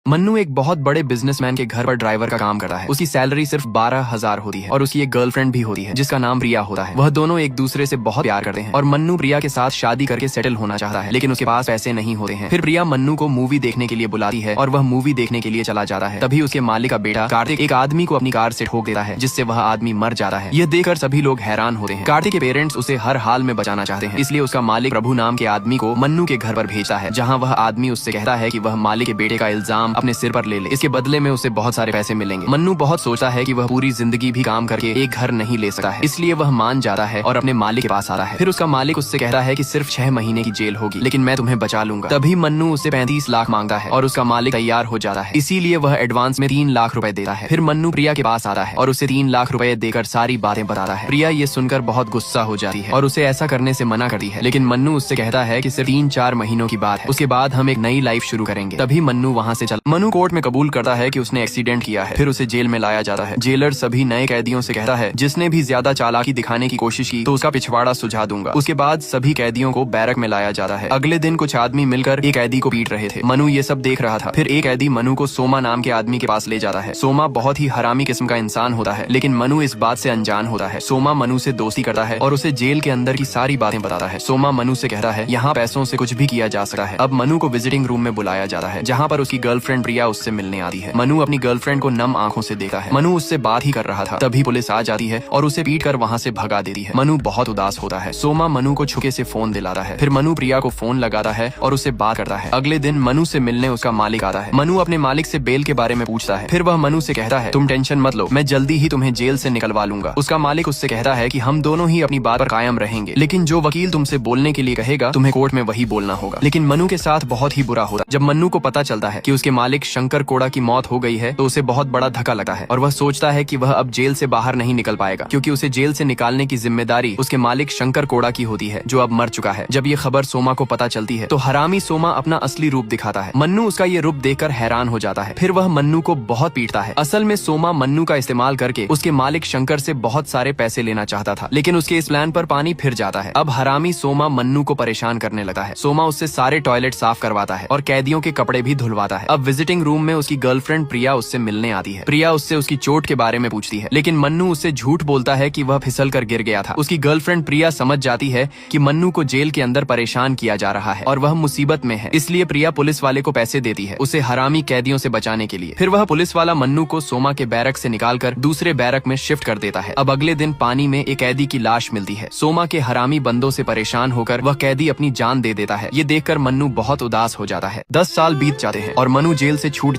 मन्नू एक बहुत बड़े बिजनेसमैन के घर पर ड्राइवर का काम करता है। उसकी सैलरी सिर्फ 12,000 होती है और उसकी एक गर्लफ्रेंड भी होती है जिसका नाम प्रिया होता है। वह दोनों एक दूसरे से बहुत प्यार करते हैं और मन्नू प्रिया के साथ शादी करके सेटल होना चाहता है, लेकिन उसके पास पैसे नहीं होते हैं। फिर प्रिया मन्नू को मूवी देखने के लिए बुलाती है और वह मूवी देखने के लिए चला जाता है। तभी उसके मालिक का बेटा कार्तिक एक आदमी को अपनी कार से ठोक देता है, जिससे वह आदमी मर जाता है। यह देखकर सभी लोग हैरान होते हैं। कार्तिक के पेरेंट्स उसे हर हाल में बचाना चाहते हैं, इसलिए उसका मालिक प्रभु नाम के आदमी को मन्नू के घर पर भेजता है, जहाँ वह आदमी उससे कहता है कि वह मालिक के बेटे का इल्जाम अपने सिर पर ले ले, इसके बदले में उसे बहुत सारे पैसे मिलेंगे। मन्नू बहुत सोचता है कि वह पूरी जिंदगी भी काम करके एक घर नहीं ले सकता है, इसलिए वह मान जाता है और अपने मालिक के पास आता है। फिर उसका मालिक उससे कहता है कि सिर्फ 6 महीने की जेल होगी, लेकिन मैं तुम्हें बचा लूंगा। तभी मन्नू उसे 35 लाख मांगता है और उसका मालिक तैयार हो जाता है, इसीलिए वह एडवांस में 3 लाख रुपए देता है। फिर मन्नू प्रिया के पास आता है और उसे 3 लाख रुपए देकर सारी बातें बताता है। प्रिया ये सुनकर बहुत गुस्सा हो जाती है और उसे ऐसा करने से मना करती है, लेकिन मन्नू उससे कहता है कि सिर्फ 3-4 महीनों की बात है, उसके बाद हम एक नई लाइफ शुरू करेंगे। तभी मन्नू वहाँ से चला। मन्नू कोर्ट में कबूल करता है कि उसने एक्सीडेंट किया है। फिर उसे जेल में लाया जाता है। जेलर सभी नए कैदियों से कहता है जिसने भी ज्यादा चालाकी दिखाने की कोशिश की तो उसका पिछवाड़ा सुझा दूंगा। उसके बाद सभी कैदियों को बैरक में लाया जाता है। अगले दिन कुछ आदमी मिलकर एक कैदी को पीट रहे थे। मनु ये सब देख रहा था। फिर एक कैदी मनु को सोमा नाम के आदमी के पास ले जाता है। सोमा बहुत ही हरामी किस्म का इंसान होता है, लेकिन मनु इस बात से अनजान होता है। सोमा मनु से दोस्ती करता है और उसे जेल के अंदर की सारी बातें बताता है। सोमा मनु से कहता है यहाँ पैसों से कुछ भी किया जा सकता है। अब मनु को विजिटिंग रूम में बुलाया जाता है, जहाँ पर उसकी गर्लफ्रेंड प्रिया उससे मिलने आती है। मनु अपनी गर्लफ्रेंड को नम आंखों से देखता है। मनु उससे बात ही कर रहा था, तभी पुलिस आ जाती है और उसे पीट कर वहाँ से भगा देती है। मनु बहुत उदास होता है। सोमा मनु को छुके से फोन दिलाता है। फिर मनु प्रिया को फोन लगाता है और उससे बात करता है। अगले दिन मनु से मिलने उसका मालिक आता है। मनु अपने मालिक से बेल के बारे में पूछता है। फिर वह मनु से कहता है तुम टेंशन मत लो, मैं जल्दी ही तुम्हें जेल से निकलवा लूंगा। उसका मालिक उससे कहता है कि हम दोनों ही अपनी बात पर कायम रहेंगे, लेकिन जो वकील तुमसे बोलने के लिए कहेगा तुम्हें कोर्ट में वही बोलना होगा। लेकिन मनु के साथ बहुत ही बुरा होता है। जब मनु को पता चलता है कि उसके मालिक शंकर कोड़ा की मौत हो गई है तो उसे बहुत बड़ा धक्का लगता है और वह सोचता है कि वह अब जेल से बाहर नहीं निकल पाएगा, क्योंकि उसे जेल से निकालने की जिम्मेदारी उसके मालिक शंकर कोड़ा की होती है, जो अब मर चुका है। जब ये खबर सोमा को पता चलती है तो हरामी सोमा अपना असली रूप दिखाता है। मन्नू उसका ये रूप देखकर हैरान हो जाता है। फिर वह मन्नू को बहुत पीटता है। असल में सोमा मन्नू का इस्तेमाल करके उसके मालिक शंकर से बहुत सारे पैसे लेना चाहता था, लेकिन उसके इस प्लान पर पानी फिर जाता है। अब हरामी सोमा मन्नू को परेशान करने लगता है। सोमा उससे सारे टॉयलेट साफ करवाता है और कैदियों के कपड़े भी धुलवाता है। अब विजिटिंग रूम में उसकी गर्लफ्रेंड प्रिया उससे मिलने आती है। प्रिया उससे उसकी चोट के बारे में पूछती है, लेकिन मन्नू उससे झूठ बोलता है कि वह फिसल कर गिर गया था। उसकी गर्लफ्रेंड प्रिया समझ जाती है कि मन्नू को जेल के अंदर परेशान किया जा रहा है और वह मुसीबत में है, इसलिए प्रिया पुलिस वाले को पैसे देती है उसे हरामी कैदियों से बचाने के लिए। फिर वह पुलिस वाला मन्नू को सोमा के बैरक से निकालकर दूसरे बैरक में शिफ्ट कर देता है। अब अगले दिन पानी में एक कैदी की लाश मिलती है। सोमा के हरामी बंदों से परेशान होकर वह कैदी अपनी जान दे देता है। ये देखकर मन्नू बहुत उदास हो जाता है। 10 साल बीत जाते हैं और मन्नू जेल से छूट